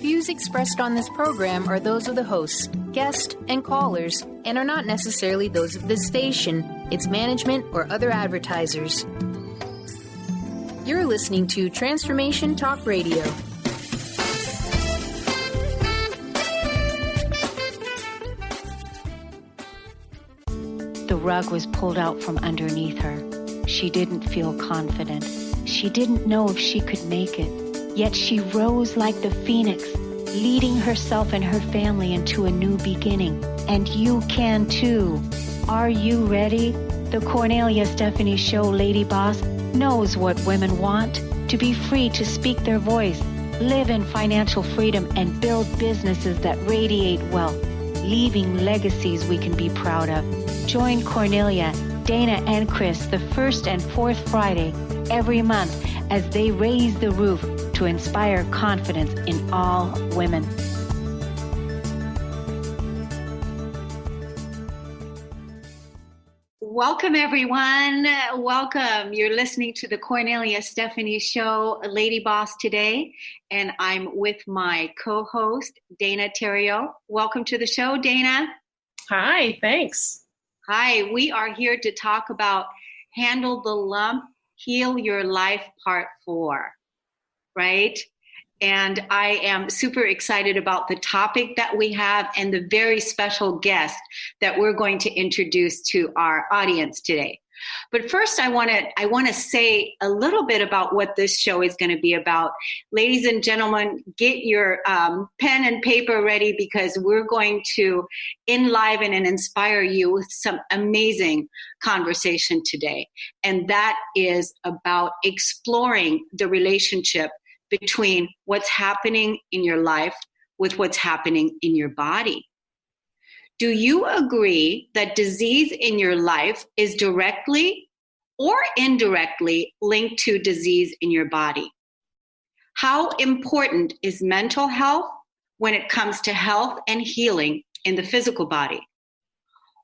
Views expressed on this program are those of the hosts, guests, and callers, and are not necessarily those of this station, its management, or other advertisers. You're listening to Transformation Talk Radio. The rug was pulled out from underneath her. She didn't feel confident. She didn't know if she could make it. Yet she rose like the phoenix, leading herself and her family into a new beginning. And you can too. Are you ready? The Cornelia Stephanie Show Lady Boss knows what women want: to be free to speak their voice, live in financial freedom, and build businesses that radiate wealth, leaving legacies we can be proud of. Join Cornelia, Dana, and Chris the first and fourth Friday every month as they raise the roof to inspire confidence in all women. Welcome, everyone. Welcome. You're listening to the Cornelia Stephanie Show, Lady Boss today, and I'm with my co-host, Dana Theriault. Welcome to the show, Dana. Hi, thanks. Hi, we are here to talk about Handle the Lump, Heal Your Life Part 4, right? And I am super excited about the topic that we have and the very special guest that we're going to introduce to our audience today. But first, I want to say a little bit about what this show is going to be about. Ladies and gentlemen, get your pen and paper ready, because we're going to enliven and inspire you with some amazing conversation today. And that is about exploring the relationship between what's happening in your life with what's happening in your body. Do you agree that disease in your life is directly or indirectly linked to disease in your body? How important is mental health when it comes to health and healing in the physical body?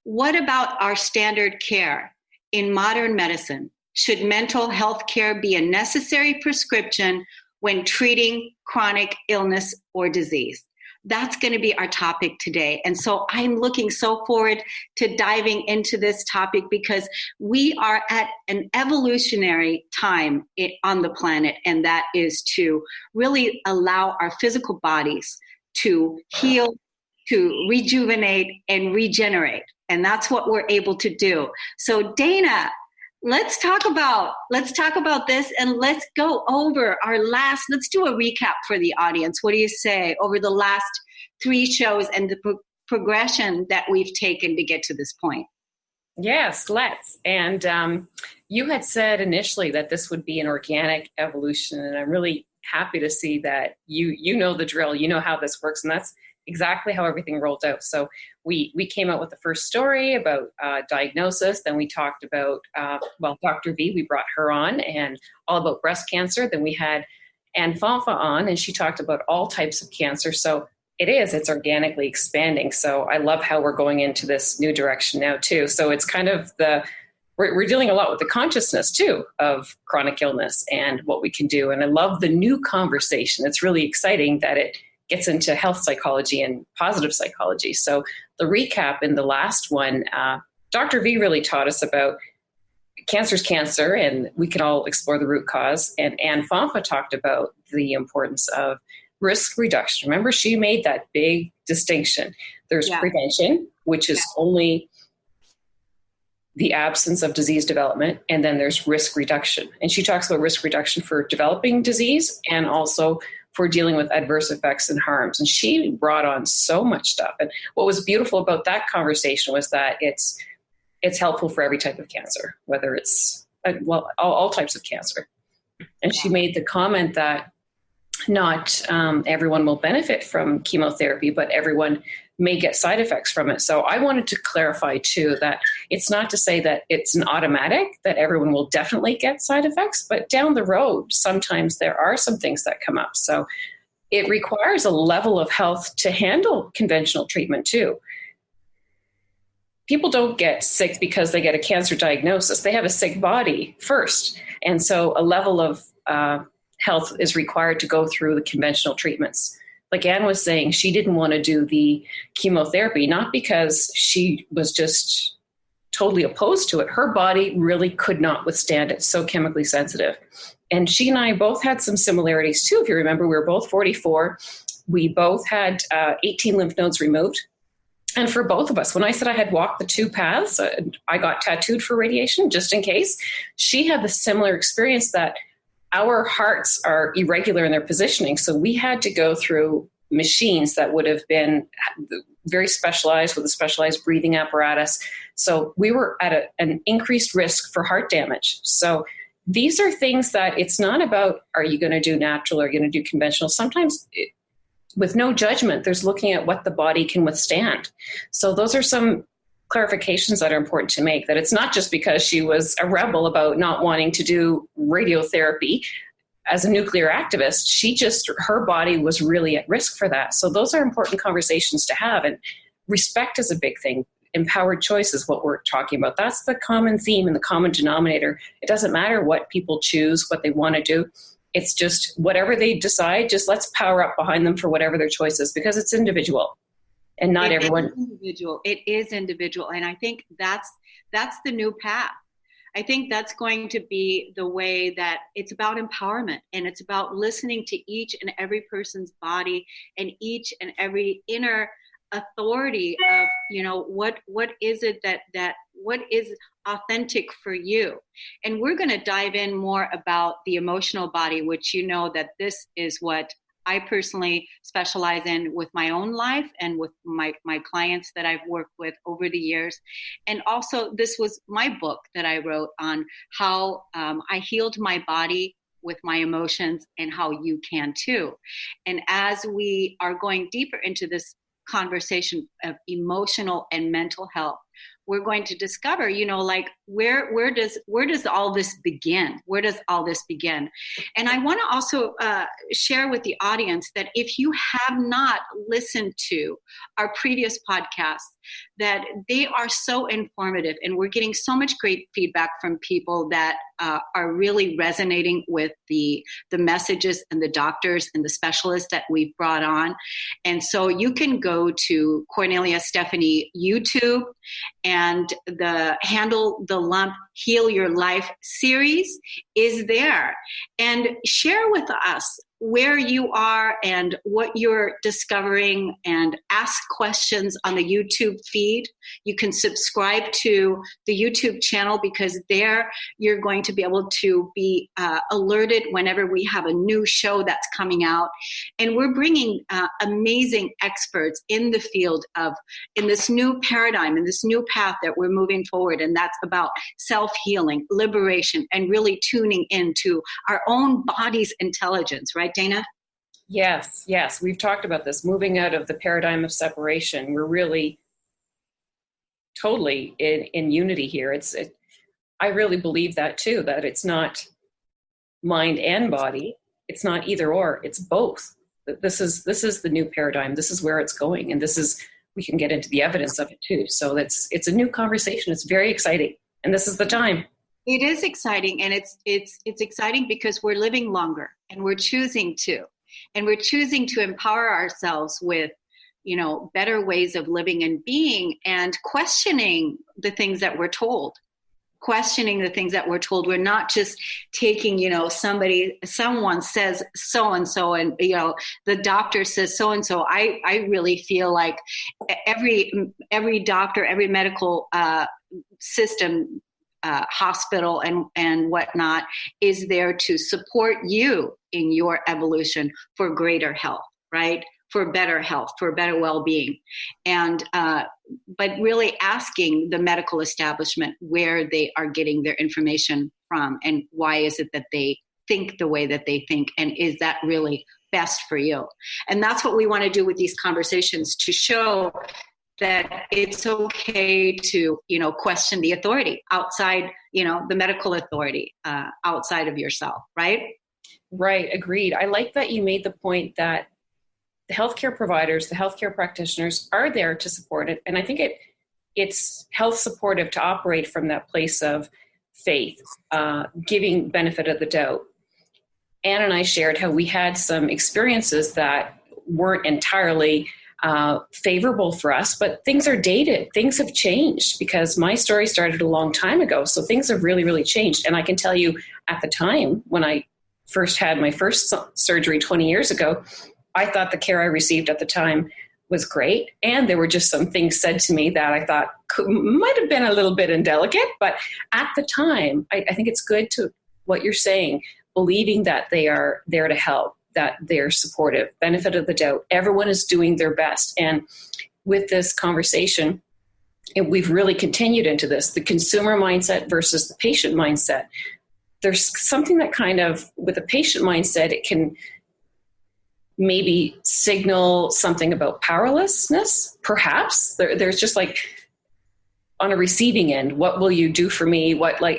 What about our standard care in modern medicine? Should mental health care be a necessary prescription when treating chronic illness or disease? That's going to be our topic today. And so I'm looking so forward to diving into this topic, because we are at an evolutionary time on the planet, and that is to really allow our physical bodies to heal, to rejuvenate, and regenerate. And that's what we're able to do. So Dana, let's talk about this, and let's go over let's do a recap for the audience. What do you say over the last 3 shows and the progression that we've taken to get to this point? Yes, let's. And you had said initially that this would be an organic evolution, and I'm really happy to see that you know the drill, you know how this works, and that's exactly how everything rolled out. So we came out with the first story about diagnosis. Then we talked about, Dr. V, we brought her on, and all about breast cancer. Then we had Anne Fonfa on, and she talked about all types of cancer. So it's organically expanding. So I love how we're going into this new direction now too. So it's kind of we're dealing a lot with the consciousness too of chronic illness and what we can do. And I love the new conversation. It's really exciting that it gets into health psychology and positive psychology. So the recap in the last one, Dr. V really taught us about cancer's cancer, and we can all explore the root cause. And Anne Fonfa talked about the importance of risk reduction. Remember, she made that big distinction. There's prevention, which is only the absence of disease development, and then there's risk reduction. And she talks about risk reduction for developing disease and also for dealing with adverse effects and harms. And she brought on so much stuff. And what was beautiful about that conversation was that it's helpful for every type of cancer, whether it's, all types of cancer. And she made the comment that not everyone will benefit from chemotherapy, but everyone may get side effects from it. So I wanted to clarify too that it's not to say that it's an automatic that everyone will definitely get side effects, but down the road, sometimes there are some things that come up. So it requires a level of health to handle conventional treatment too. People don't get sick because they get a cancer diagnosis. They have a sick body first. And so a level of health is required to go through the conventional treatments like Anne was saying, she didn't want to do the chemotherapy, not because she was just totally opposed to it. Her body really could not withstand it, so chemically sensitive. And she and I both had some similarities too. If you remember, we were both 44. We both had 18 lymph nodes removed. And for both of us, when I said I had walked the two paths, I got tattooed for radiation just in case. She had the similar experience that our hearts are irregular in their positioning. So we had to go through machines that would have been very specialized with a specialized breathing apparatus. So we were at an increased risk for heart damage. So these are things that it's not about, are you going to do natural or are you going to do conventional? Sometimes with no judgment, there's looking at what the body can withstand. So those are some clarifications that are important to make, that it's not just because she was a rebel about not wanting to do radiotherapy as a nuclear activist. Her body was really at risk for that. So those are important conversations to have. And respect is a big thing. Empowered choice is what we're talking about. That's the common theme and the common denominator. It doesn't matter what people choose, what they want to do. It's just whatever they decide, just let's power up behind them for whatever their choice is, because it's individual. And not everyone. It is individual. And I think that's the new path. I think that's going to be the way that it's about empowerment, and it's about listening to each and every person's body and each and every inner authority of, what is it that what is authentic for you. And we're going to dive in more about the emotional body, which that this is what I personally specialize in with my own life and with my clients that I've worked with over the years. And also, this was my book that I wrote on how I healed my body with my emotions, and how you can too. And as we are going deeper into this conversation of emotional and mental health, we're going to discover, where does all this begin? Where does all this begin? And I want to also share with the audience that if you have not listened to our previous podcasts, that they are so informative, and we're getting so much great feedback from people that are really resonating with the messages and the doctors and the specialists that we've brought on. And so you can go to Cornelia Stephanie YouTube, and the Handle the Lump, Heal Your Life series is there. And share with us where you are and what you're discovering, and ask questions on the YouTube feed. You can subscribe to the YouTube channel, because there you're going to be able to be alerted whenever we have a new show that's coming out. And we're bringing amazing experts in the field in this new paradigm, in this new path that we're moving forward. And that's about self-healing, liberation, and really tuning into our own body's intelligence, right, Dana? Yes. We've talked about this, moving out of the paradigm of separation. We're really totally in unity here. I really believe that too, that it's not mind and body. It's not either or, it's both. This is the new paradigm. This is where it's going. And we can get into the evidence of it too. So it's a new conversation. It's very exciting. And this is the time. It is exciting, and it's exciting because we're living longer, and we're choosing to empower ourselves with, better ways of living and being, and questioning the things that we're told. We're not just taking, someone says so-and-so, and, the doctor says so-and-so. I really feel like every doctor, every medical system, hospital and whatnot is there to support you in your evolution for greater health, right? For better health, for better well-being. And, but really asking the medical establishment where they are getting their information from, and why is it that they think the way that they think, and is that really best for you? And that's what we want to do with these conversations, to show that it's okay to, question the authority outside, the medical authority outside of yourself, right? Right, agreed. I like that you made the point that the healthcare providers, the healthcare practitioners are there to support it. And I think it's health supportive to operate from that place of faith, giving benefit of the doubt. Anne and I shared how we had some experiences that weren't entirely favorable for us, but things are dated. Things have changed because my story started a long time ago. So things have really, really changed. And I can tell you at the time when I first had my first surgery 20 years ago, I thought the care I received at the time was great. And there were just some things said to me that I thought might have been a little bit indelicate. But at the time, I think it's good to what you're saying, believing that they are there to help, that they're supportive, benefit of the doubt. Everyone is doing their best. And with this conversation, and we've really continued into this, the consumer mindset versus the patient mindset. There's something that kind of, with a patient mindset, it can maybe signal something about powerlessness, perhaps. There's just like, on a receiving end, what will you do for me?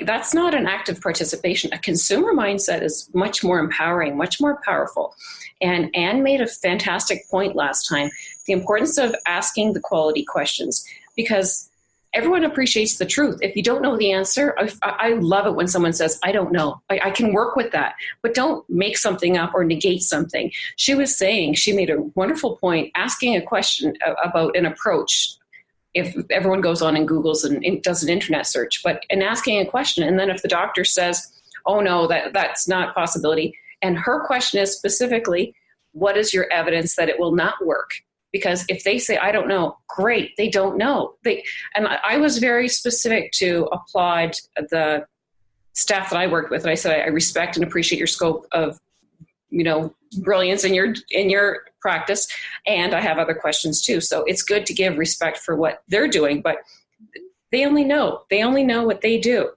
That's not an active participation. A consumer mindset is much more empowering, much more powerful. And Anne made a fantastic point last time, the importance of asking the quality questions, because everyone appreciates the truth. If you don't know the answer, I love it when someone says, I don't know. I can work with that, but don't make something up or negate something. She was saying, she made a wonderful point, asking a question about an approach. If everyone goes on and Googles and does an internet search, and asking a question. And then if the doctor says, oh no, that's not a possibility. And her question is specifically, what is your evidence that it will not work? Because if they say, I don't know, great, they don't know. And I was very specific to applaud the staff that I worked with. And I said, I respect and appreciate your scope of, brilliance in your practice. And I have other questions too. So it's good to give respect for what they're doing, but they only know what they do.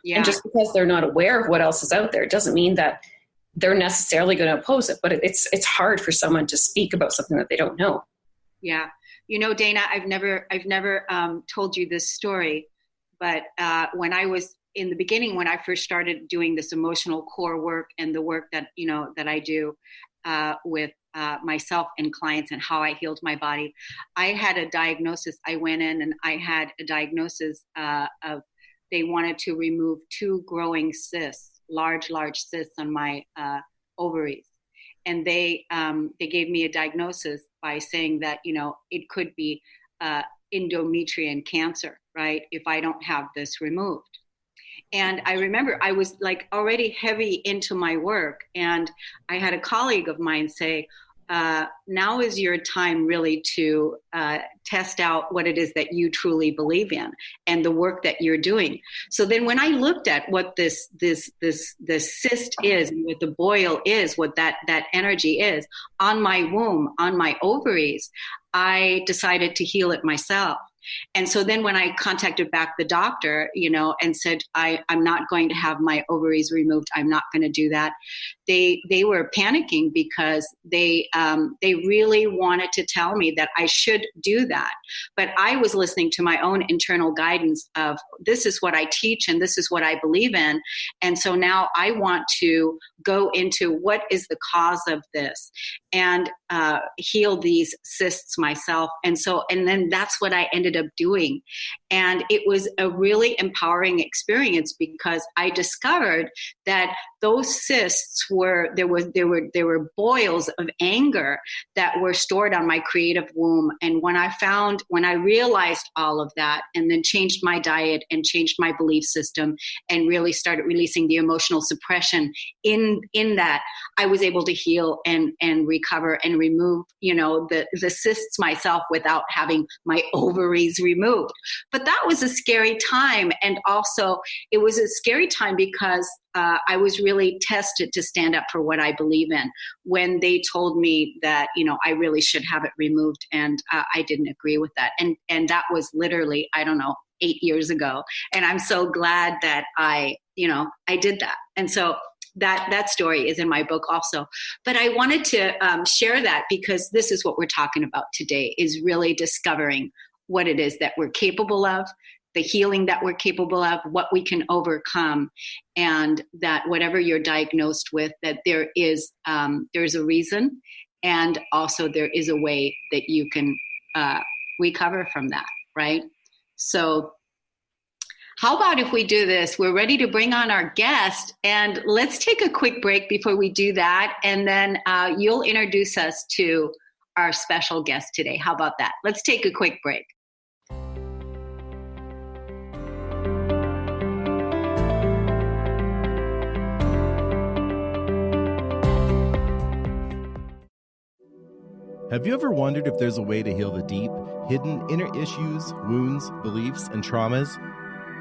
Yeah. And just because they're not aware of what else is out there, doesn't mean that they're necessarily going to oppose it, but it's hard for someone to speak about something that they don't know. Yeah. Dana, I've never told you this story, but when I was in the beginning, when I first started doing this emotional core work and the work that, that I do with myself and clients and how I healed my body, I had a diagnosis. I went in and I had a diagnosis of they wanted to remove 2 growing cysts, large cysts on my ovaries. And they gave me a diagnosis by saying that, it could be endometrial cancer, right? If I don't have this removed. And I remember I was like already heavy into my work. And I had a colleague of mine say, now is your time really to test out what it is that you truly believe in and the work that you're doing. So then when I looked at what this cyst is, and what the boil is, what that energy is on my womb, on my ovaries, I decided to heal it myself. And so then when I contacted back the doctor, and said, I'm not going to have my ovaries removed, I'm not going to do that, they were panicking because they really wanted to tell me that I should do that. But I was listening to my own internal guidance of, this is what I teach and this is what I believe in. And so now I want to go into what is the cause of this and heal these cysts myself. And then that's what I ended up doing. And it was a really empowering experience because I discovered that those cysts there were boils of anger that were stored on my creative womb. And when I realized all of that and then changed my diet and changed my belief system and really started releasing the emotional suppression in that, I was able to heal and recover and remove, the cysts myself without having my ovaries removed. But that was a scary time. And also it was a scary time because I was really tested to stand up for what I believe in when they told me that, I really should have it removed. And I didn't agree with that. And that was literally, 8 years ago. And I'm so glad that I did that. And so that story is in my book also. But I wanted to share that because this is what we're talking about today, is really discovering what it is that we're capable of, the healing that we're capable of, what we can overcome, and that whatever you're diagnosed with, that there's a reason, and also there is a way that you can recover from that, right? So How about if we do this? We're ready to bring on our guest, and let's take a quick break before we do that, and then you'll introduce us to our special guest today. How about that? Let's take a quick break. Have you ever wondered if there's a way to heal the deep, hidden inner issues, wounds, beliefs, and traumas?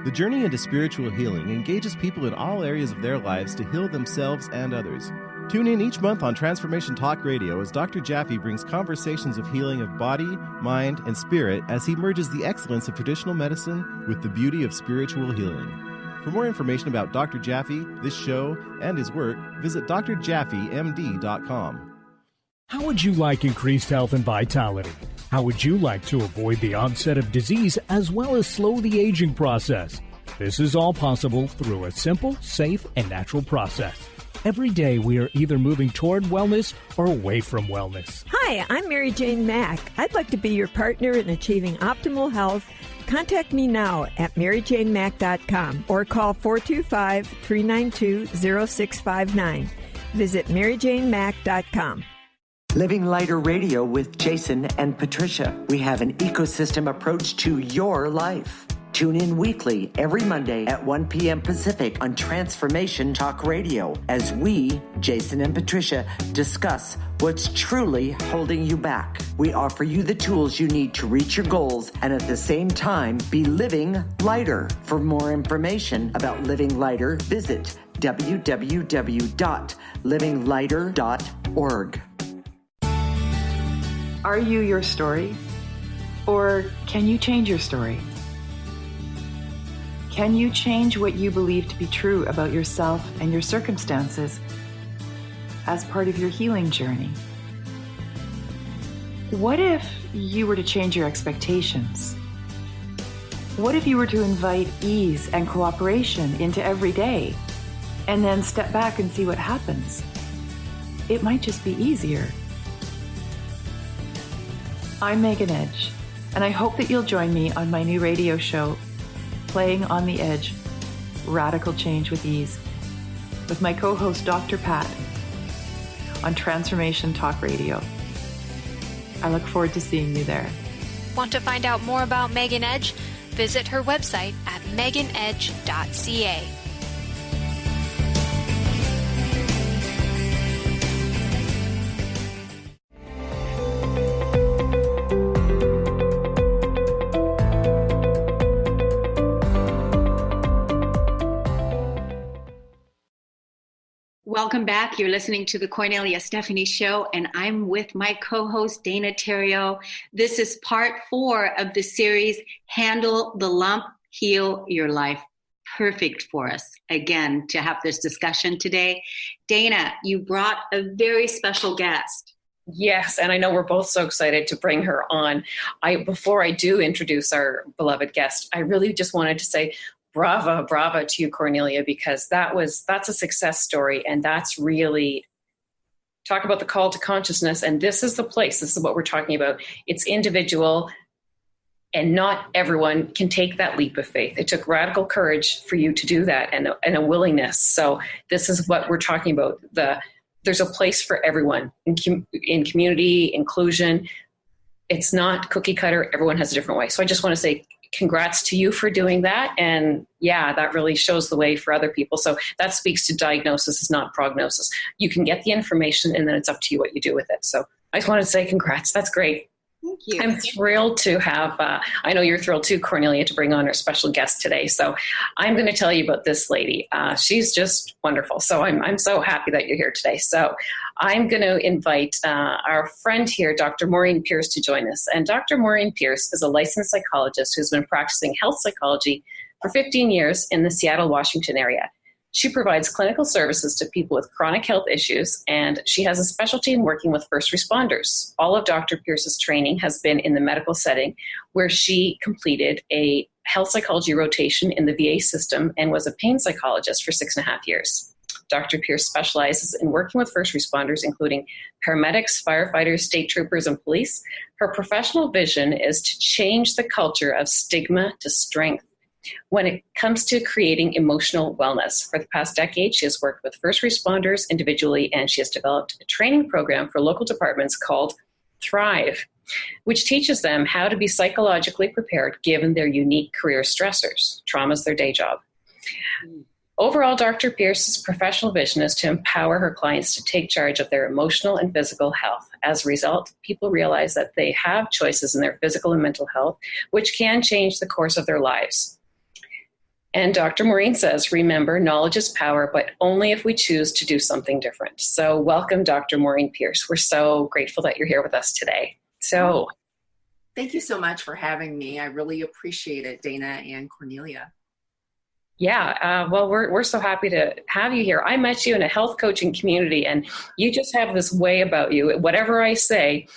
The journey into spiritual healing engages people in all areas of their lives to heal themselves and others. Tune in each month on Transformation Talk Radio as Dr. Jaffe brings conversations of healing of body, mind, and spirit as he merges the excellence of traditional medicine with the beauty of spiritual healing. For more information about Dr. Jaffe, this show, and his work, visit drjaffemd.com. How would you like increased health and vitality? How would you like to avoid the onset of disease as well as slow the aging process? This is all possible through a simple, safe, and natural process. Every day we are either moving toward wellness or away from wellness. Hi, I'm Mary Jane Mack. I'd like to be your partner in achieving optimal health. Contact me now at maryjanemack.com or call 425-392-0659. Visit maryjanemack.com. Living Lighter Radio with Jason and Patricia. We have an ecosystem approach to your life. Tune in weekly every Monday at 1 p.m. Pacific on Transformation Talk Radio as we, Jason and Patricia, discuss what's truly holding you back. We offer you the tools you need to reach your goals and at the same time be living lighter. For more information about Living Lighter, visit www.livinglighter.org. Are you your story? Or can you change your story? Can you change what you believe to be true about yourself and your circumstances as part of your healing journey? What if you were to change your expectations? What if you were to invite ease and cooperation into every day and then step back and see what happens? It might just be easier. I'm Megan Edge, and I hope that you'll join me on my new radio show, Playing on the Edge, Radical Change with Ease, with my co-host Dr. Pat on Transformation Talk Radio. I look forward to seeing you there. Want to find out more about Megan Edge? Visit her website at meganedge.ca. Welcome back. You're listening to the Cornelia Stephanie Show, and I'm with my co-host, Dana Theriault. This is part 4 of the series, Handle the Lump, Heal Your Life. Perfect for us, again, to have this discussion today. Dana, you brought a very special guest. Yes, and I know we're both so excited to bring her on. Before I do introduce our beloved guest, I really just wanted to say bravo to you, Cornelia, because that's a success story, and that's really, talk about the call to consciousness, and this is the place, this is what we're talking about. It's individual, and not everyone can take that leap of faith. It took radical courage for you to do that, and a willingness. So this is what we're talking about. There's a place for everyone in community, inclusion. It's not cookie cutter. Everyone has a different way. So I just want to say congrats to you for doing that. And yeah, that really shows the way for other people. So that speaks to diagnosis, is not prognosis. You can get the information and then it's up to you what you do with it. So I just want to say congrats. That's great. Thank you. I'm thrilled to have, I know you're thrilled too, Cornelia, to bring on our special guest today. So I'm going to tell you about this lady. She's just wonderful. So I'm so happy that you're here today. So I'm going to invite our friend here, Dr. Maureen Pierce, to join us. And Dr. Maureen Pierce is a licensed psychologist who's been practicing health psychology for 15 years in the Seattle, Washington area. She provides clinical services to people with chronic health issues, and she has a specialty in working with first responders. All of Dr. Pierce's training has been in the medical setting, where she completed a health psychology rotation in the VA system and was a pain psychologist for 6.5 years. Dr. Pierce specializes in working with first responders, including paramedics, firefighters, state troopers, and police. Her professional vision is to change the culture of stigma to strength when it comes to creating emotional wellness. For the past decade, she has worked with first responders individually, and she has developed a training program for local departments called Thrive, which teaches them how to be psychologically prepared given their unique career stressors. Trauma is their day job. Overall, Dr. Pierce's professional vision is to empower her clients to take charge of their emotional and physical health. As a result, people realize that they have choices in their physical and mental health, which can change the course of their lives. And Dr. Maureen says, remember, knowledge is power, but only if we choose to do something different. So welcome, Dr. Maureen Pierce. We're so grateful that you're here with us today. So thank you so much for having me. I really appreciate it, Dana and Cornelia. Yeah, well, we're so happy to have you here. I met you in a health coaching community, and you just have this way about you. Whatever I say,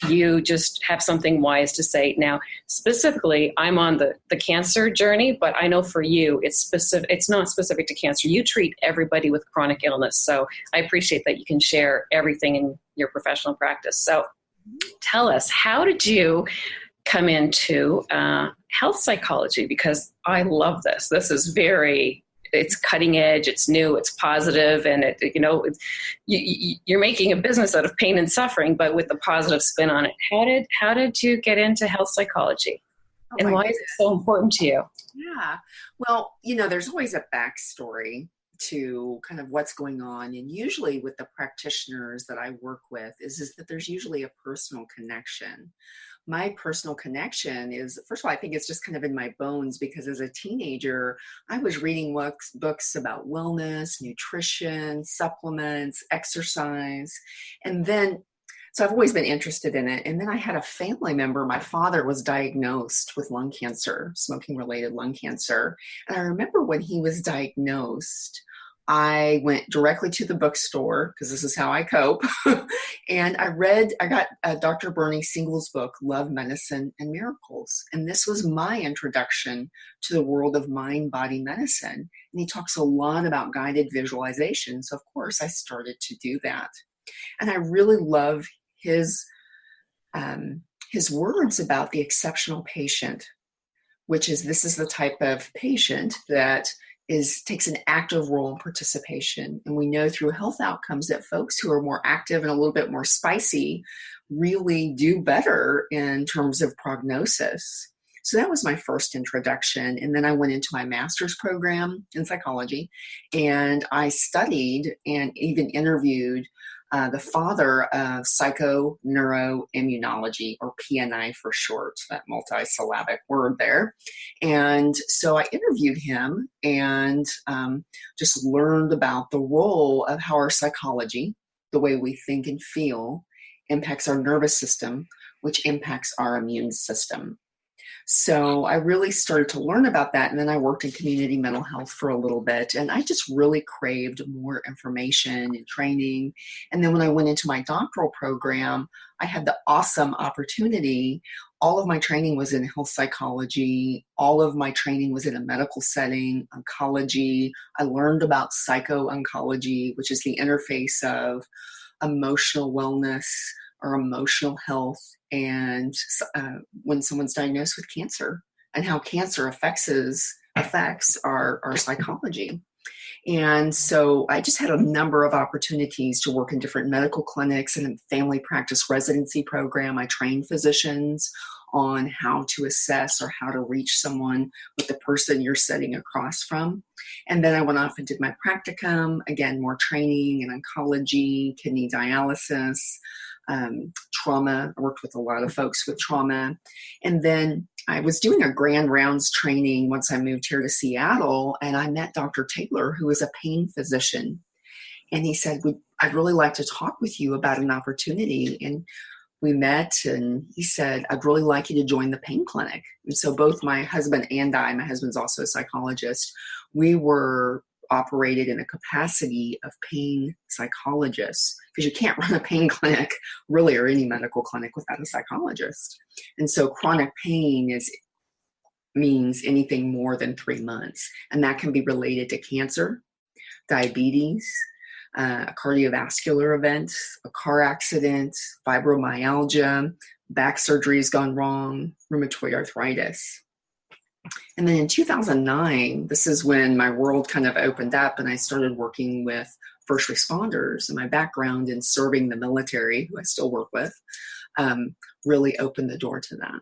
you just have something wise to say. Now, specifically, I'm on the cancer journey, but I know for you, it's not specific to cancer. You treat everybody with chronic illness. So I appreciate that you can share everything in your professional practice. So tell us, how did you come into health psychology? Because I love this. This is it's cutting edge, it's new, it's positive, and you're making a business out of pain and suffering, but with a positive spin on it. How did you get into health psychology? And why is it so important to you? Yeah. Well, there's always a backstory to kind of what's going on. And usually with the practitioners that I work with is that there's usually a personal connection. My personal connection is, first of all, I think it's just kind of in my bones, because as a teenager, I was reading books about wellness, nutrition, supplements, exercise. And then, so I've always been interested in it. And then I had a family member, my father was diagnosed with lung cancer, smoking-related lung cancer. And I remember when he was diagnosed, I went directly to the bookstore, because this is how I cope. And I got Dr. Bernie Singel's book, Love, Medicine, and Miracles. And this was my introduction to the world of mind-body medicine. And he talks a lot about guided visualization. So of course I started to do that. And I really love his words about the exceptional patient, which is, this is the type of patient that takes an active role in participation. And we know through health outcomes that folks who are more active and a little bit more spicy really do better in terms of prognosis. So that was my first introduction. And then I went into my master's program in psychology, and I studied and even interviewed the father of psychoneuroimmunology, or PNI for short, that multisyllabic word there. And so I interviewed him and just learned about the role of how our psychology, the way we think and feel, impacts our nervous system, which impacts our immune system. So I really started to learn about that. And then I worked in community mental health for a little bit. And I just really craved more information and training. And then when I went into my doctoral program, I had the awesome opportunity. All of my training was in health psychology. All of my training was in a medical setting, oncology. I learned about psycho-oncology, which is the interface of emotional wellness or emotional health, and when someone's diagnosed with cancer, and how cancer affects our psychology. And so I just had a number of opportunities to work in different medical clinics and in family practice residency program. I trained physicians on how to assess or how to reach someone with the person you're sitting across from. And then I went off and did my practicum, again, more training in oncology, kidney dialysis, trauma. I worked with a lot of folks with trauma. And then I was doing a grand rounds training once I moved here to Seattle, and I met Dr. Taylor, who is a pain physician. And he said, I'd really like to talk with you about an opportunity. And we met, and he said, I'd really like you to join the pain clinic. And so both my husband and my husband's also a psychologist, we were operated in a capacity of pain psychologists, because you can't run a pain clinic really, or any medical clinic, without a psychologist. And so chronic pain means anything more than 3 months. And that can be related to cancer, diabetes, a cardiovascular event, a car accident, fibromyalgia, back surgery has gone wrong, rheumatoid arthritis. And then in 2009, this is when my world kind of opened up and I started working with first responders, and my background in serving the military, who I still work with, really opened the door to that.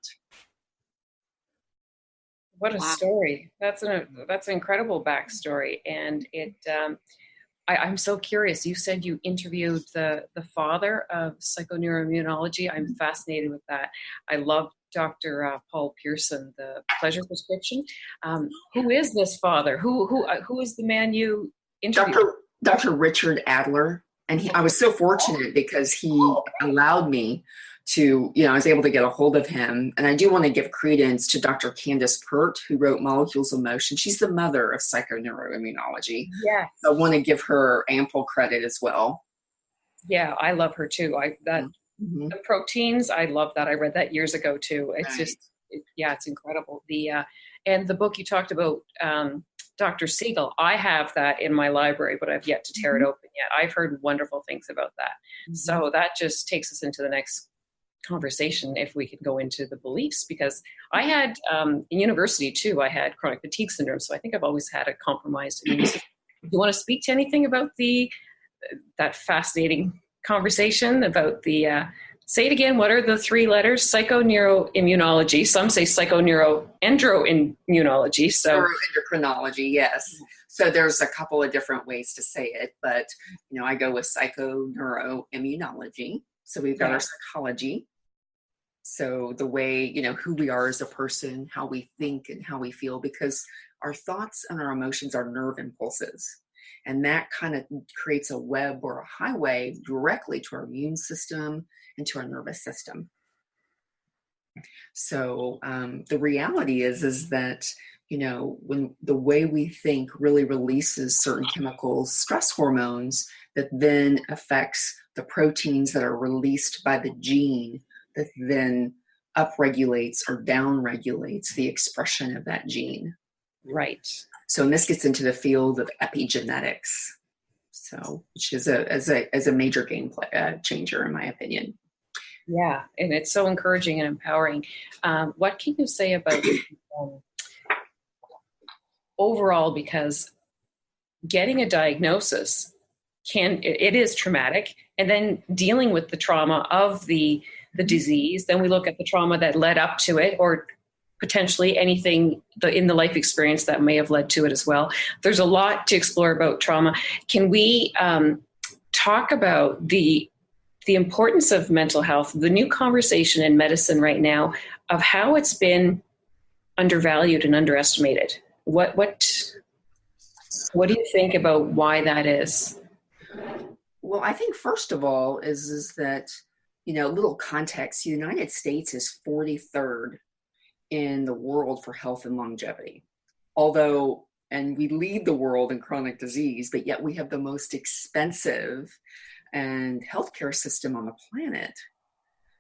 What a story. That's an incredible backstory. And I'm so curious. You said you interviewed the father of psychoneuroimmunology. I'm fascinated with that. I love Dr. Paul Pearson, the pleasure prescription. Who is this father? Who is the man you interviewed? Dr. Richard Adler. And I was so fortunate because he allowed me to, I was able to get a hold of him. And I do want to give credence to Dr. Candace Pert, who wrote Molecules of Motion. She's the mother of psychoneuroimmunology. Yes. I want to give her ample credit as well. Yeah, I love her too. The proteins, I love that. I read that years ago too. It's just, it's incredible. And the book you talked about, Dr. Siegel, I have that in my library, but I've yet to tear it open yet. I've heard wonderful things about that. So that just takes us into the next conversation, if we could go into the beliefs, because I had in university too, I had chronic fatigue syndrome. So I think I've always had a compromised immune system. Do you want to speak to anything about that fascinating conversation about say it again, what are the three letters? Psychoneuroimmunology. Some say psychoneuroendocrinology. So endocrinology, yes. So there's a couple of different ways to say it, but I go with psychoneuroimmunology. So we've got our psychology. So the way, who we are as a person, how we think and how we feel, because our thoughts and our emotions are nerve impulses. And that kind of creates a web or a highway directly to our immune system and to our nervous system. So the reality is that, when the way we think really releases certain chemicals, stress hormones, that then affects the proteins that are released by the gene that then upregulates or downregulates the expression of that gene. Right. So, and this gets into the field of epigenetics, which is a major game changer, in my opinion. Yeah, and it's so encouraging and empowering. What can you say about overall, because getting a diagnosis it is traumatic, and then dealing with the trauma of the disease, then we look at the trauma that led up to it, or potentially anything in the life experience that may have led to it as well. There's a lot to explore about trauma. Can we talk about the importance of mental health, the new conversation in medicine right now of how it's been undervalued and underestimated? What do you think about why that is? Well, I think first of all is that, little context, the United States is 43rd in the world for health and longevity. And we lead the world in chronic disease, but yet we have the most expensive and healthcare system on the planet.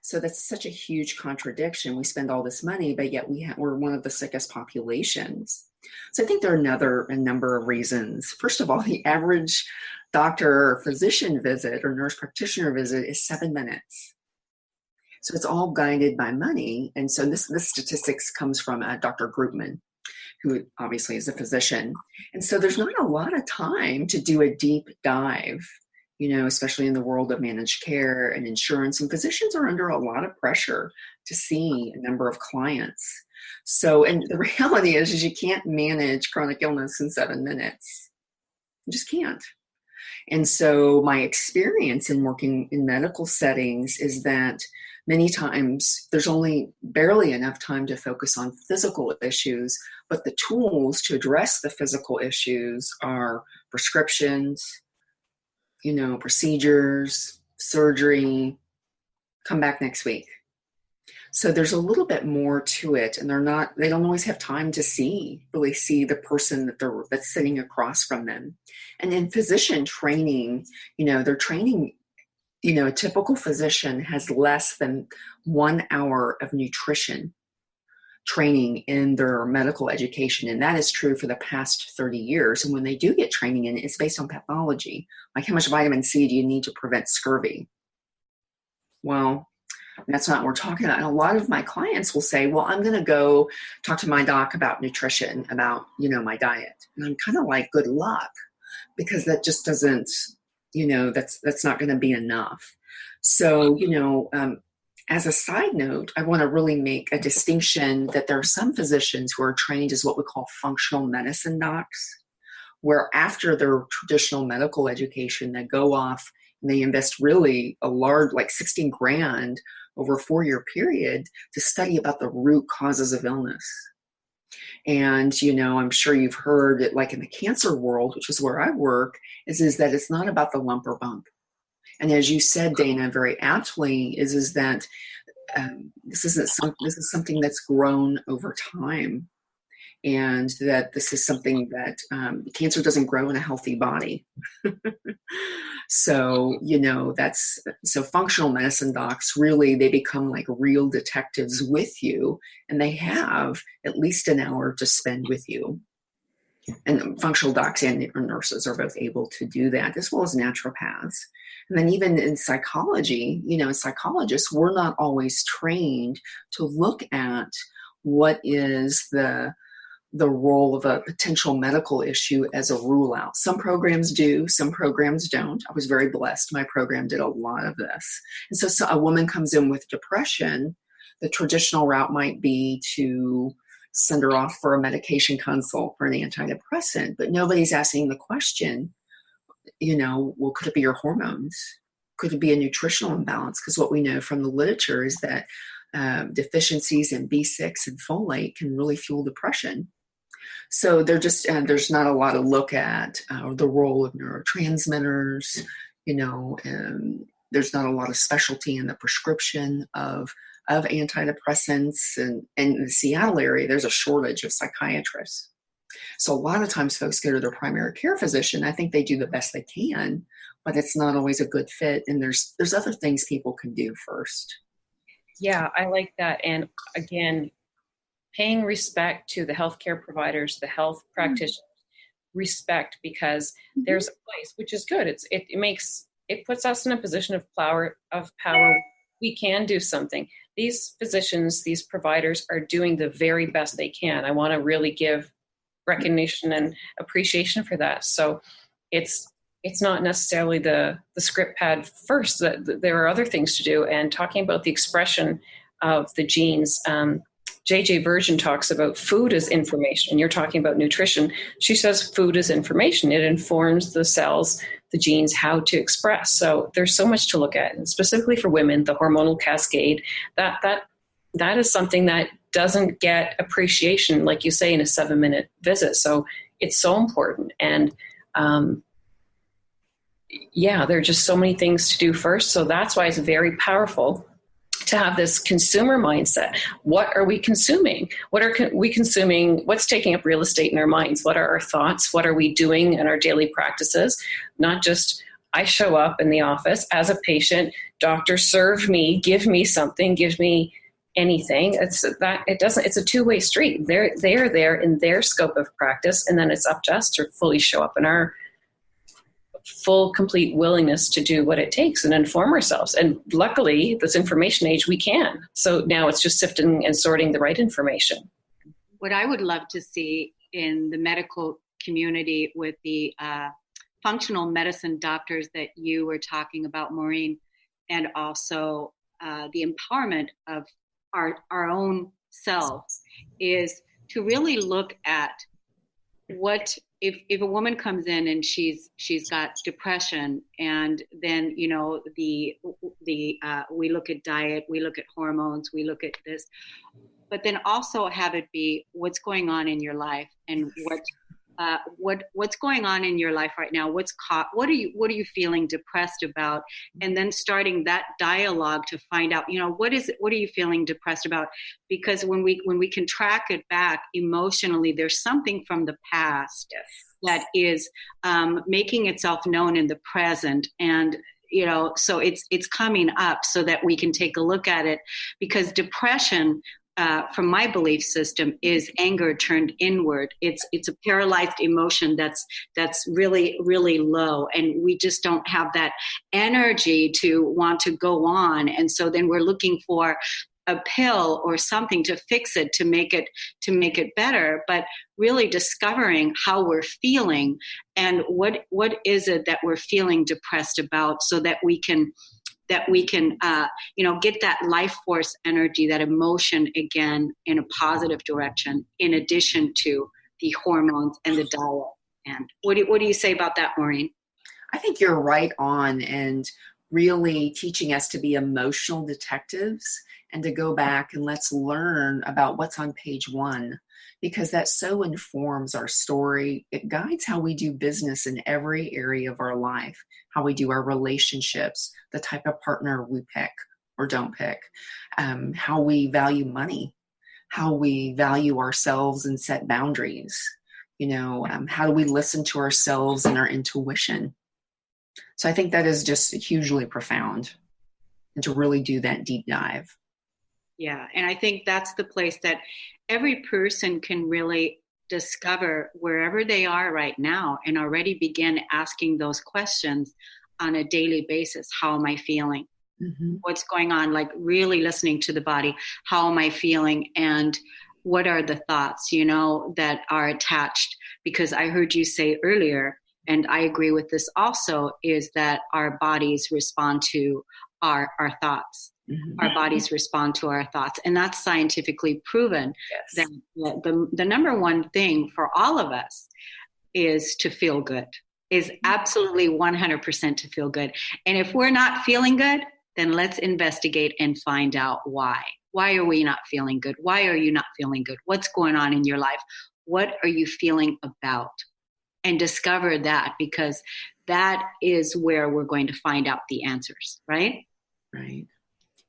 So that's such a huge contradiction. We spend all this money, but yet we're one of the sickest populations. So I think there are a number of reasons. First of all, the average doctor or physician visit or nurse practitioner visit is 7 minutes. So it's all guided by money. And so this statistics comes from Dr. Groupman, who obviously is a physician. And so there's not a lot of time to do a deep dive, especially in the world of managed care and insurance. And physicians are under a lot of pressure to see a number of clients. So, and the reality is you can't manage chronic illness in 7 minutes. You just can't. And so my experience in working in medical settings is that many times there's only barely enough time to focus on physical issues, but the tools to address the physical issues are prescriptions, procedures, surgery, come back next week. So there's a little bit more to it, and they don't always have time to really see the person that's sitting across from them. And in physician training, they're training, a typical physician has less than 1 hour of nutrition training in their medical education. And that is true for the past 30 years. And when they do get training in it, it's based on pathology. Like how much vitamin C do you need to prevent scurvy? Well, And that's not what we're talking about. And a lot of my clients will say, well, I'm going to go talk to my doc about nutrition, about, my diet. And I'm kind of like, good luck, because that just doesn't, that's not going to be enough. So, as a side note, I want to really make a distinction that there are some physicians who are trained as what we call functional medicine docs, where after their traditional medical education, they go off and they invest really a large, like $16,000 over a 4-year period to study about the root causes of illness. And, I'm sure you've heard it, like in the cancer world, which is where I work, is that it's not about the lump or bump. And as you said, Dana, very aptly, is that this is something that's grown over time, and that this is something that cancer doesn't grow in a healthy body. So, so functional medicine docs, really, they become like real detectives with you, and they have at least an hour to spend with you. And functional docs and nurses are both able to do that, as well as naturopaths. And then even in psychology, as psychologists, we're not always trained to look at what is the role of a potential medical issue as a rule out. Some programs do, some programs don't. I was very blessed. My program did a lot of this. And so a woman comes in with depression, the traditional route might be to send her off for a medication consult for an antidepressant, but nobody's asking the question, well, could it be your hormones? Could it be a nutritional imbalance? Because what we know from the literature is that deficiencies in B6 and folate can really fuel depression. So there's not a lot of look at the role of neurotransmitters, and there's not a lot of specialty in the prescription of antidepressants. And in the Seattle area, there's a shortage of psychiatrists. So a lot of times folks go to their primary care physician. I think they do the best they can, but it's not always a good fit. And there's other things people can do first. Yeah, I like that. And again, paying respect to the healthcare providers, the health practitioners, respect, because there's a place, which is good. It puts us in a position of power. We can do something. These physicians, these providers are doing the very best they can. I want to really give recognition and appreciation for that. So it's not necessarily the script pad first. There are other things to do. And talking about the expression of the genes, JJ Virgin talks about food as information. You're talking about nutrition. She says food is information. It informs the cells, the genes, how to express. So there's so much to look at, and specifically for women, the hormonal cascade. That is something that doesn't get appreciation, like you say, in a 7-minute visit. So it's so important. And there are just so many things to do first. So that's why it's very powerful to have this consumer mindset. What are we consuming? What are we consuming? What's taking up real estate in our minds? What are our thoughts? What are we doing in our daily practices? Not just, I show up in the office as a patient, doctor, serve me, give me something, give me anything. It's a two-way street. They're there in their scope of practice, and then it's up to us to fully show up in our full, complete willingness to do what it takes and inform ourselves. And luckily, this information age, we can. So now it's just sifting and sorting the right information. What I would love to see in the medical community with the functional medicine doctors that you were talking about, Maureen, and also the empowerment of our own selves, is to really look at what if a woman comes in and she's got depression, and then we look at diet, we look at hormones, we look at this, but then also have it be what's going on in your life, and what's going on in your life right now. What are you feeling depressed about? And then starting that dialogue to find out, what are you feeling depressed about? Because when we can track it back emotionally, there's something from the past that is making itself known in the present. And so it's coming up so that we can take a look at it, because depression, from my belief system, is anger turned inward. It's a paralyzed emotion that's really, really low, and we just don't have that energy to want to go on. And so then we're looking for a pill or something to fix it, to make it better. But really discovering how we're feeling and what is it that we're feeling depressed about, so that we can get that life force energy, that emotion again in a positive direction, in addition to the hormones and the diet. And what do you say about that, Maureen? I think you're right on, and really teaching us to be emotional detectives and to go back and let's learn about what's on page 1, because that so informs our story. It guides how we do business in every area of our life, how we do our relationships, the type of partner we pick or don't pick, how we value money, how we value ourselves and set boundaries, how do we listen to ourselves and our intuition. So I think that is just hugely profound, and to really do that deep dive. Yeah, and I think that's the place that every person can really discover wherever they are right now, and already begin asking those questions on a daily basis. How am I feeling? Mm-hmm. What's going on? Like really listening to the body. How am I feeling? And what are the thoughts, that are attached? Because I heard you say earlier, and I agree with this also, is that our bodies respond to our thoughts. Mm-hmm. Our bodies respond to our thoughts. And that's scientifically proven. Yes. That the number one thing for all of us is to feel good, is absolutely 100% to feel good. And if we're not feeling good, then let's investigate and find out why. Why are we not feeling good? Why are you not feeling good? What's going on in your life? What are you feeling about? And discover that, because that is where we're going to find out the answers, right? Right.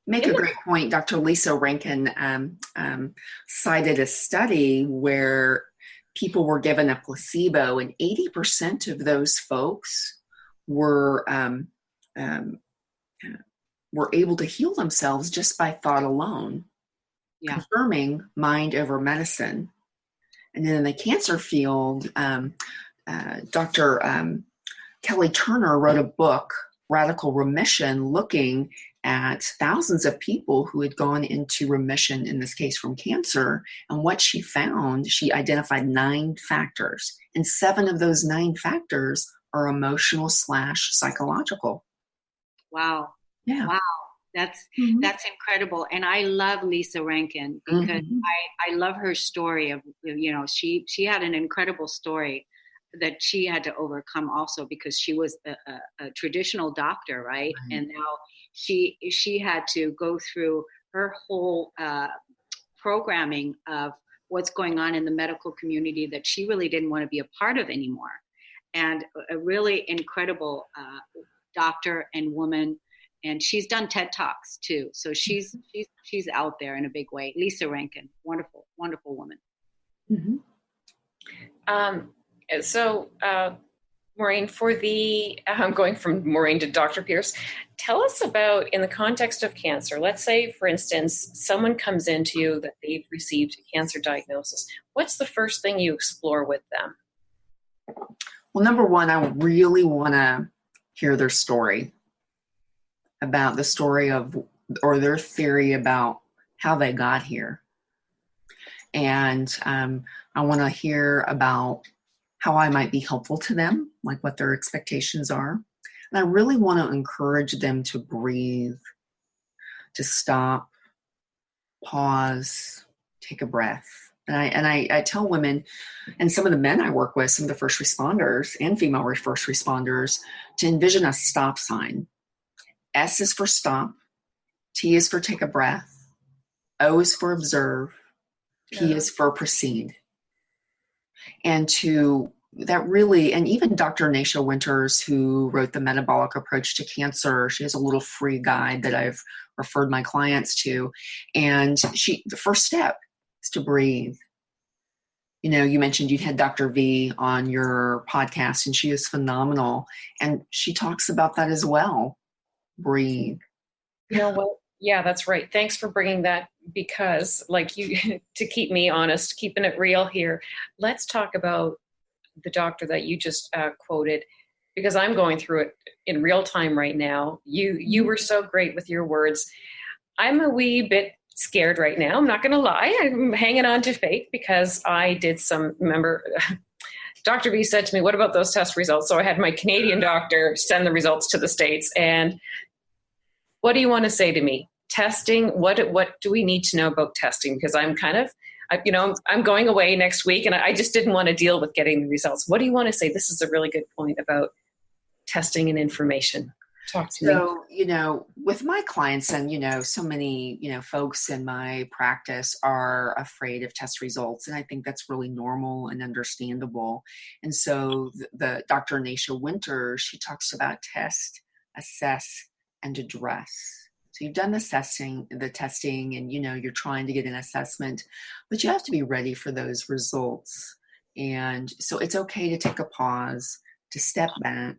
Make a great point. Dr. Lisa Rankin cited a study where people were given a placebo, and 80% of those folks were able to heal themselves just by thought alone, confirming mind over medicine. And then in the cancer field, Dr. Kelly Turner wrote a book, Radical Remission, looking at thousands of people who had gone into remission, in this case from cancer. And what she found, she identified 9 factors, and 7 of those 9 factors are emotional / psychological. Wow. Yeah. Wow. That's incredible. And I love Lisa Rankin, because I love her story of, she had an incredible story that she had to overcome also, because she was a traditional doctor, right? And now she had to go through her whole programming of what's going on in the medical community that she really didn't want to be a part of anymore. And a really incredible doctor and woman. And she's done TED Talks too. So she's out there in a big way. Lisa Rankin, wonderful, wonderful woman. Mm-hmm. So, Maureen, I'm going from Maureen to Dr. Pierce. Tell us about, in the context of cancer, let's say, for instance, someone comes into you that they've received a cancer diagnosis. What's the first thing you explore with them? Well, number one, I really want to hear their story, about the story of, or their theory about how they got here. And I want to hear about how I might be helpful to them, like what their expectations are. And I really want to encourage them to breathe, to stop, pause, take a breath. And I tell women, and some of the men I work with, some of the first responders and female first responders, to envision a stop sign. S is for stop, T is for take a breath, O is for observe, P is for proceed. And that really, and even Dr. Nasha Winters, who wrote the Metabolic Approach to Cancer, she has a little free guide that I've referred my clients to. And the first step is to breathe. You mentioned you had Dr. V on your podcast, and she is phenomenal. And she talks about that as well. Breathe. What Yeah, that's right. Thanks for bringing that, because like you, to keep me honest, keeping it real here, let's talk about the doctor that you just quoted, because I'm going through it in real time right now. You were so great with your words. I'm a wee bit scared right now. I'm not going to lie. I'm hanging on to faith because I did remember, Dr. V said to me, what about those test results? So I had my Canadian doctor send the results to the States. And what do you want to say to me? Testing, what do we need to know about testing? Because I'm I'm going away next week and I just didn't want to deal with getting the results. What do you want to say? This is a really good point about testing and information. Talk to me. So, with my clients and, so many, folks in my practice are afraid of test results. And I think that's really normal and understandable. And so the Dr. Naisha Winter, she talks about test, assess, and address. So you've done the testing, and, you're trying to get an assessment, but you have to be ready for those results. And so it's okay to take a pause, to step back,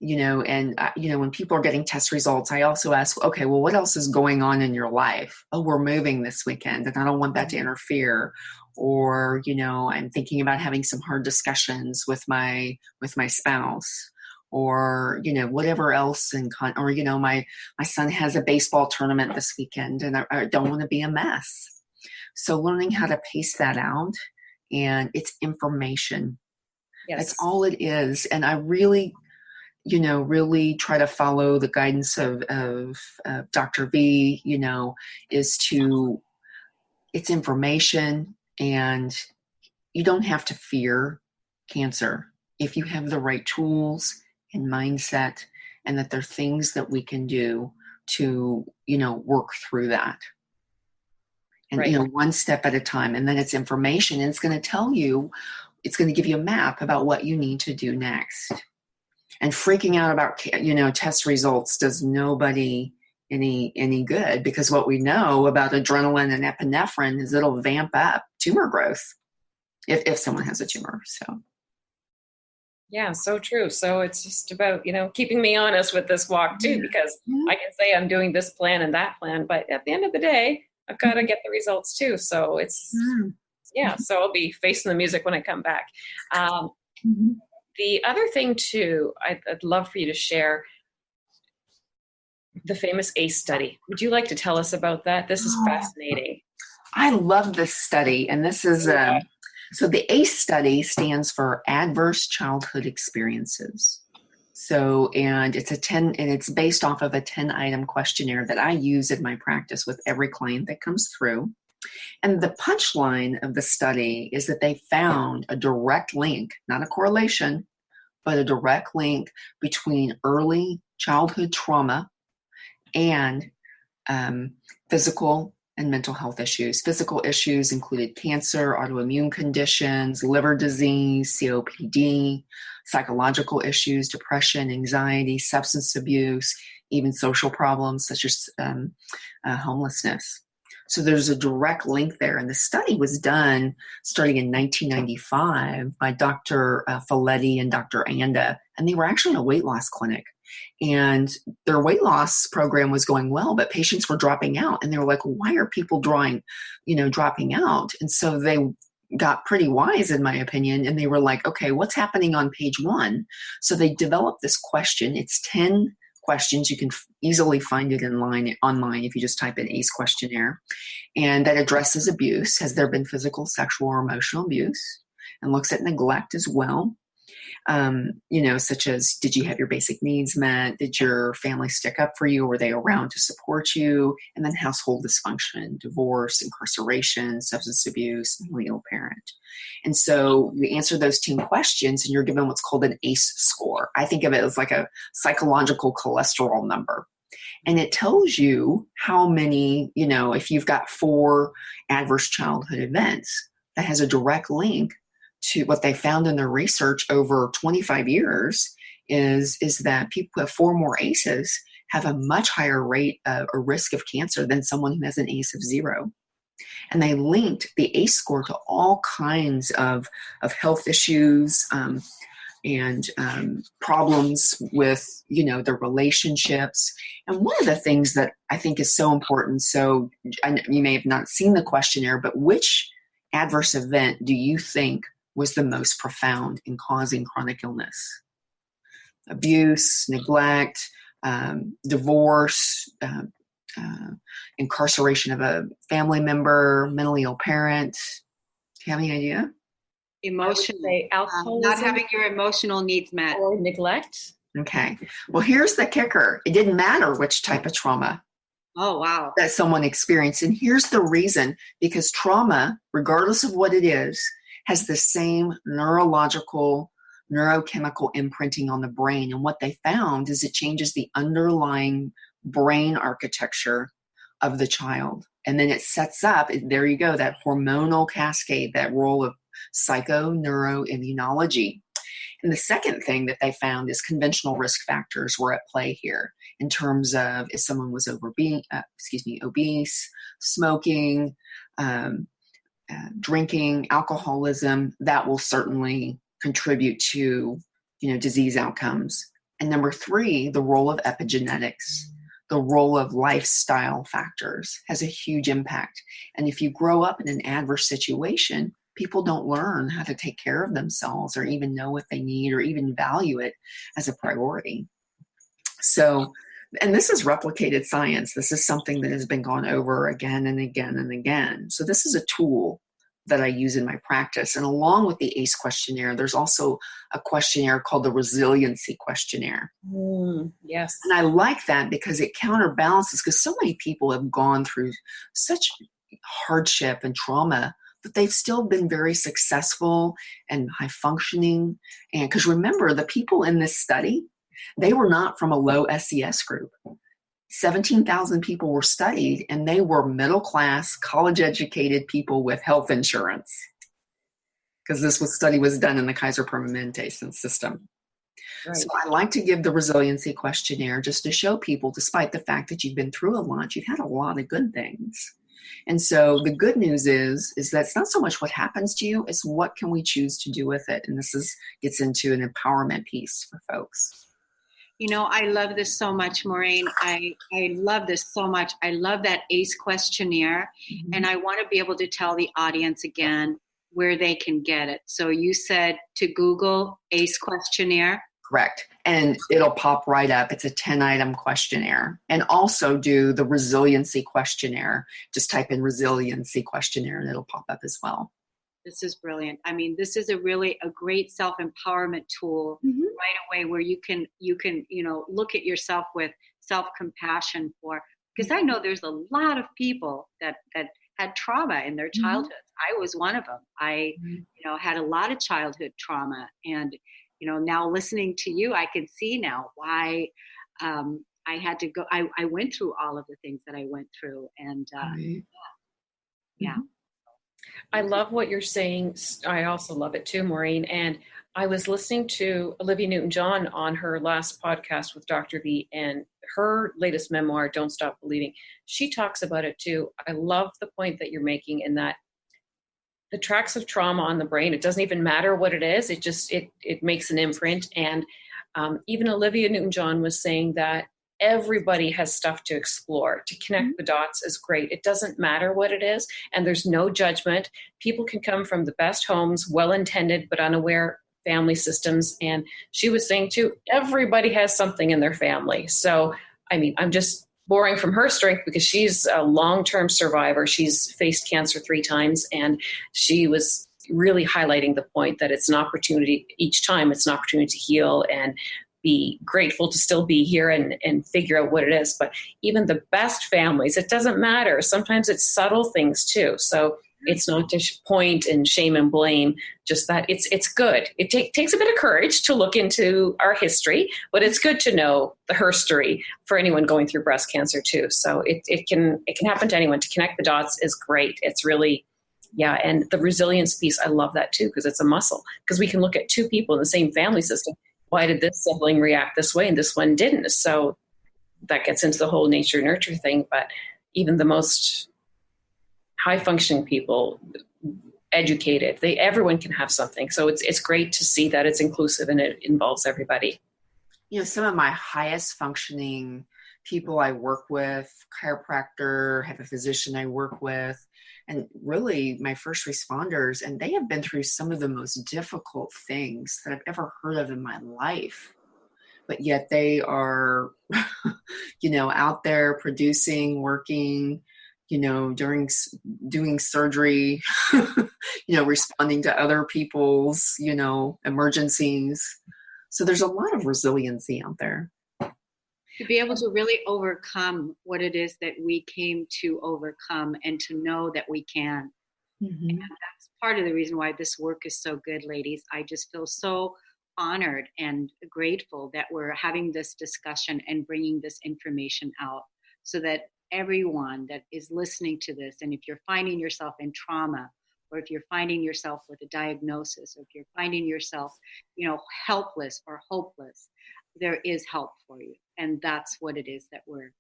when people are getting test results, I also ask, okay, well, what else is going on in your life? Oh, we're moving this weekend and I don't want that to interfere. Or, I'm thinking about having some hard discussions with my spouse, or, whatever else my son has a baseball tournament this weekend and I don't want to be a mess. So learning how to pace that out, and it's information. Yes. That's all it is. And I really try to follow the guidance of Dr. V, it's information, and you don't have to fear cancer if you have the right tools and mindset, and that there are things that we can do to, work through that. And, right. One step at a time, and then it's information, and it's going to give you a map about what you need to do next. And freaking out about, test results does nobody any good, because what we know about adrenaline and epinephrine is it'll vamp up tumor growth if someone has a tumor. So. Yeah, so true. So it's just about, keeping me honest with this walk too, because I can say I'm doing this plan and that plan, but at the end of the day, I've got to get the results too. So it's, so I'll be facing the music when I come back. The other thing too, I'd love for you to share the famous ACE study. Would you like to tell us about that? This is fascinating. I love this study. And this is, so the ACE study stands for Adverse Childhood Experiences. So, and it's based off of a 10-item questionnaire that I use in my practice with every client that comes through. And the punchline of the study is that they found a direct link, not a correlation, but a direct link between early childhood trauma and physical and mental health issues. Physical issues included cancer, autoimmune conditions, liver disease, COPD, psychological issues, depression, anxiety, substance abuse, even social problems such as homelessness. So there's a direct link there. And the study was done starting in 1995 by Dr. Folletti and Dr. Anda, and they were actually in a weight loss clinic. And their weight loss program was going well, but patients were dropping out. And they were like, why are people dropping out? And so they got pretty wise, in my opinion. And they were like, okay, what's happening on page 1? So they developed this question. It's 10 questions. You can easily find it online if you just type in ACE questionnaire. And that addresses abuse. Has there been physical, sexual, or emotional abuse? And looks at neglect as well. Such as, did you have your basic needs met? Did your family stick up for you? Were they around to support you? And then household dysfunction, divorce, incarceration, substance abuse, mentally ill parent. And so you answer those 10 questions and you're given what's called an ACE score. I think of it as like a psychological cholesterol number. And it tells you how many, if you've got 4 adverse childhood events, that has a direct link to what they found in their research over 25 years is that people who have 4 more ACEs have a much higher rate or risk of cancer than someone who has an ACE of 0. And they linked the ACE score to all kinds of health issues, and problems with, their relationships. And one of the things that I think is so important, so you may have not seen the questionnaire, but which adverse event do you think was the most profound in causing chronic illness? Abuse, neglect, divorce, incarceration of a family member, mentally ill parent. Do you have any idea? Emotional. Alcoholism, not having your emotional needs met. Or neglect. Okay. Well, here's the kicker. It didn't matter which type of trauma that someone experienced. And here's the reason, because trauma, regardless of what it is, has the same neurochemical imprinting on the brain. And what they found is it changes the underlying brain architecture of the child. And then it sets up, there you go, that hormonal cascade, that role of psychoneuroimmunology. And the second thing that they found is conventional risk factors were at play here in terms of if someone was obese, smoking, drinking, alcoholism, that will certainly contribute to, disease outcomes. And number 3, the role of epigenetics, the role of lifestyle factors has a huge impact. And if you grow up in an adverse situation, people don't learn how to take care of themselves or even know what they need or even value it as a priority. So, and this is replicated science. This is something that has been gone over again and again and again. So this is a tool that I use in my practice. And along with the ACE questionnaire, there's also a questionnaire called the resiliency questionnaire. Yes. And I like that because it counterbalances, because so many people have gone through such hardship and trauma, but they've still been very successful and high functioning. And because remember, the people in this study, they were not from a low SES group. 17,000 people were studied, and they were middle class, college educated people with health insurance, because this study was done in the Kaiser Permanente system. Right. So I like to give the resiliency questionnaire just to show people, despite the fact that you've been through a lot, you've had a lot of good things. And so the good news is that it's not so much what happens to you, it's what can we choose to do with it. And this gets into an empowerment piece for folks. I love this so much, Maureen. I love this so much. I love that ACE questionnaire. Mm-hmm. And I want to be able to tell the audience again where they can get it. So you said to Google ACE questionnaire. Correct. And it'll pop right up. It's a 10-item questionnaire. And also do the resiliency questionnaire. Just type in resiliency questionnaire and it'll pop up as well. This is brilliant. I mean, this is a great self-empowerment tool right away, where you can look at yourself with self-compassion because I know there's a lot of people that had trauma in their childhoods. I was one of them. I had a lot of childhood trauma, and now listening to you, I can see now why I had to go. I went through all of the things that I went through, and yeah. I love what you're saying. I also love it too, Maureen. And I was listening to Olivia Newton-John on her last podcast with Dr. V, and her latest memoir, Don't Stop Believing. She talks about it too. I love the point that you're making in that the tracks of trauma on the brain, it doesn't even matter what it is. It makes an imprint. And even Olivia Newton-John was saying that everybody has stuff to explore. To connect the dots is great. It doesn't matter what it is, and there's no judgment. People can come from the best homes, well-intended but unaware family systems. And she was saying too, everybody has something in their family. So, I mean, I'm just borrowing from her strength because she's a long-term survivor. She's faced cancer 3 times, and she was really highlighting the point that it's an opportunity each time. It's an opportunity to heal and be grateful to still be here and figure out what it is. But even the best families, it doesn't matter. Sometimes it's subtle things too. So it's not to point and shame and blame, just that it's good. It takes a bit of courage to look into our history, but it's good to know the herstory for anyone going through breast cancer too. So it can happen to anyone. To connect the dots is great. It's really, yeah. And the resilience piece, I love that too, because it's a muscle, because we can look at 2 people in the same family system. Why did this sibling react this way and this one didn't? So that gets into the whole nature nurture thing. But even the most high functioning people, educated. Everyone can have something. So it's great to see that it's inclusive and it involves everybody. Some of my highest functioning people I work with, chiropractor, have a physician I work with, and really my first responders, and they have been through some of the most difficult things that I've ever heard of in my life. But yet they are, out there producing, working, doing surgery, responding to other people's, emergencies. So there's a lot of resiliency out there. To be able to really overcome what it is that we came to overcome and to know that we can. Mm-hmm. And that's part of the reason why this work is so good, ladies. I just feel so honored and grateful that we're having this discussion and bringing this information out so that everyone that is listening to this, and if you're finding yourself in trauma, or if you're finding yourself with a diagnosis, or if you're finding yourself, helpless or hopeless, there is help for you. And that's what it is that we're,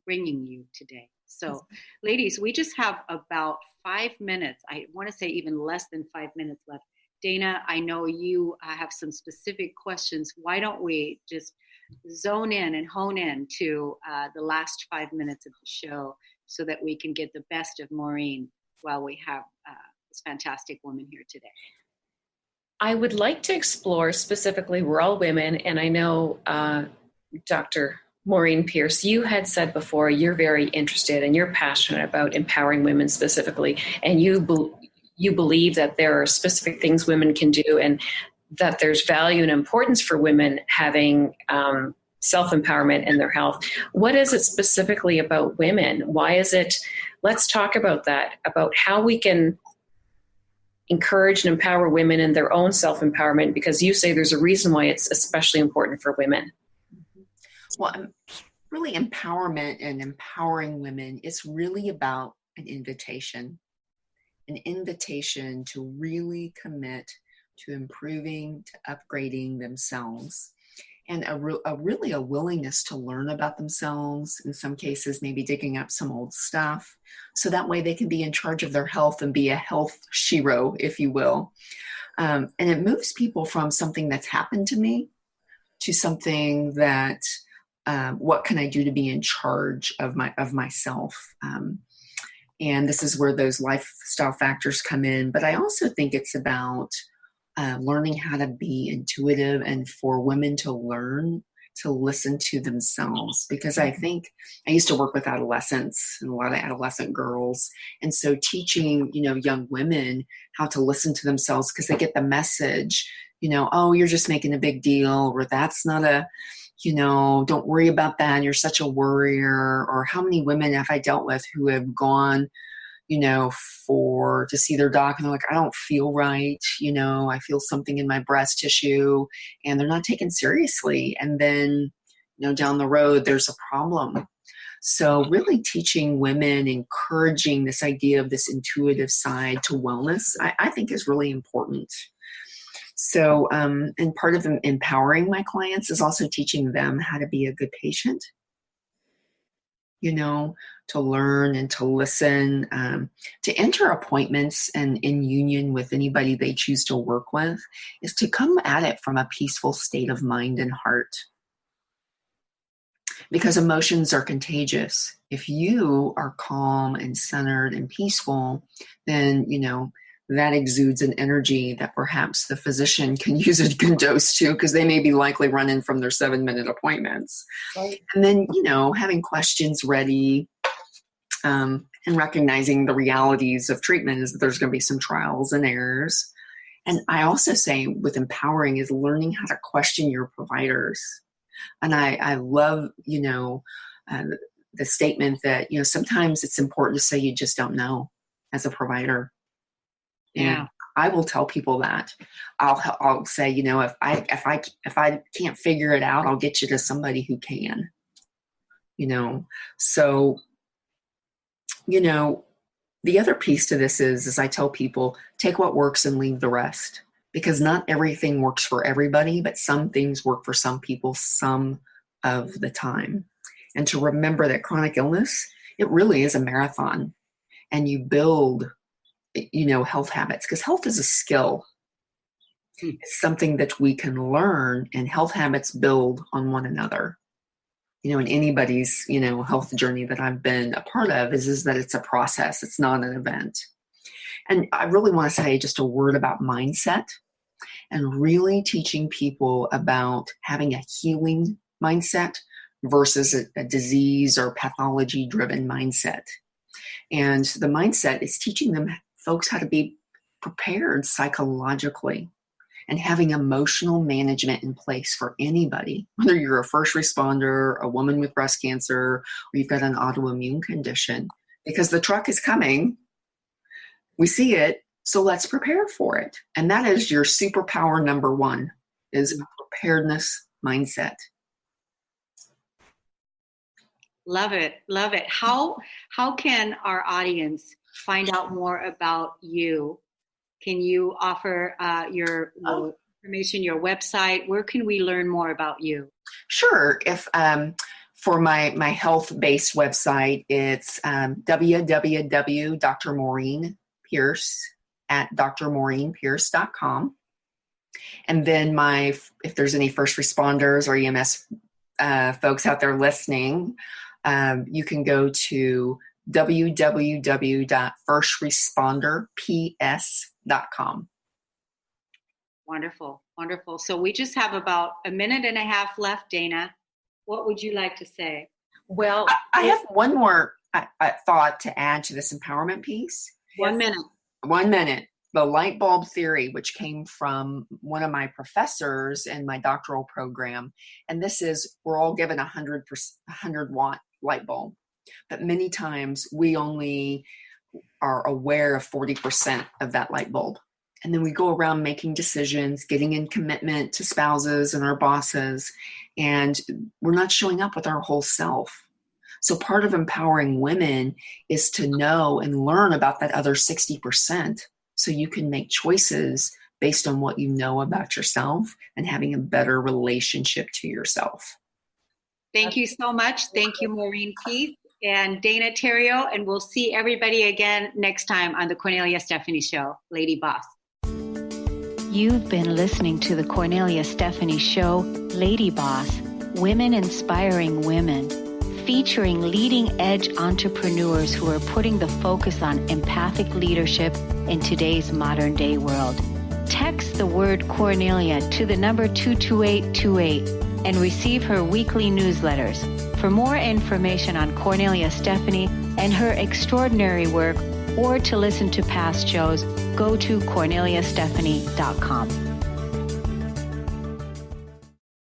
bringing you today. So ladies, we just have about 5 minutes. I want to say even less than 5 minutes left. Dana, I know you have some specific questions. Why don't we just zone in and hone in to the last 5 minutes of the show so that we can get the best of Maureen while we have this fantastic woman here today. I would like to explore specifically, we're all women, and I know Dr. Maureen Pierce, you had said before you're very interested and you're passionate about empowering women specifically, and you believe that there are specific things women can do and that there's value and importance for women having self-empowerment in their health. What is it specifically about women? Why is it? Let's talk about that, about how we can encourage and empower women in their own self-empowerment, because you say there's a reason why it's especially important for women. Well, really empowerment and empowering women is really about an invitation to really commit to improving, to upgrading themselves, and really a willingness to learn about themselves, in some cases maybe digging up some old stuff, so that way they can be in charge of their health and be a health shero, if you will. And it moves people from something that's happened to me to something that, what can I do to be in charge of myself? And this is where those lifestyle factors come in. But I also think it's about learning how to be intuitive, and for women to learn to listen to themselves. Because I think I used to work with adolescents and a lot of adolescent girls. And so teaching, young women how to listen to themselves, because they get the message, oh, you're just making a big deal, or that's not don't worry about that, you're such a worrier. Or how many women have I dealt with who have gone, to see their doc, and they're like, I don't feel right, I feel something in my breast tissue, and they're not taken seriously. And then, down the road, there's a problem. So really teaching women, encouraging this idea of this intuitive side to wellness, I think is really important. So, and part of empowering my clients is also teaching them how to be a good patient, to learn and to listen, to enter appointments and in union with anybody they choose to work with, is to come at it from a peaceful state of mind and heart. Because emotions are contagious. If you are calm and centered and peaceful, then, that exudes an energy that perhaps the physician can use a good dose to, because they may be likely running from their 7-minute appointments. Right. And then, having questions ready, and recognizing the realities of treatment is that there's going to be some trials and errors. And I also say with empowering is learning how to question your providers. And I love, the statement that, sometimes it's important to say you just don't know as a provider. Yeah. And I will tell people that. I'll say, if I can't figure it out, I'll get you to somebody who can. So, the other piece to this is I tell people, take what works and leave the rest, because not everything works for everybody, but some things work for some people some of the time. And to remember that chronic illness, it really is a marathon, and you build health habits, because health is a skill. It's something that we can learn, and health habits build on one another. In anybody's, health journey that I've been a part of is that it's a process. It's not an event. And I really want to say just a word about mindset and really teaching people about having a healing mindset versus a disease or pathology-driven mindset. And the mindset is teaching them folks how to be prepared psychologically and having emotional management in place for anybody, whether you're a first responder, a woman with breast cancer, or you've got an autoimmune condition, because the truck is coming. We see it, so let's prepare for it. And that is your superpower number one, is a preparedness mindset. Love it. Love it. How can our audience find out more about you? Can you offer your information, your website? Where can we learn more about you? Sure. If for my health-based website, it's www.drmaureenpierce@drmaureenpierce.com. And then if there's any first responders or EMS folks out there listening, you can go to www.firstresponderps.com. Wonderful. Wonderful. So we just have about a minute and a half left, Dana. What would you like to say? Well, I have one more thought to add to this empowerment piece. 1 minute. 1 minute. The light bulb theory, which came from one of my professors in my doctoral program. And this is, we're all given 100 watt light bulb. But many times we only are aware of 40% of that light bulb. And then we go around making decisions, getting in commitment to spouses and our bosses, and we're not showing up with our whole self. So part of empowering women is to know and learn about that other 60% so you can make choices based on what you know about yourself and having a better relationship to yourself. Thank you so much. Thank you, Maureen Keith and Dana Theriault, and we'll see everybody again next time on the Cornelia Stephanie Show. Lady Boss. You've been listening to the Cornelia Stephanie Show, Lady Boss, Women Inspiring Women, featuring leading-edge entrepreneurs who are putting the focus on empathic leadership in today's modern-day world. Text the word Cornelia to the number 22828 and receive her weekly newsletters. For more information on Cornelia Stephanie and her extraordinary work, or to listen to past shows, go to corneliastephanie.com.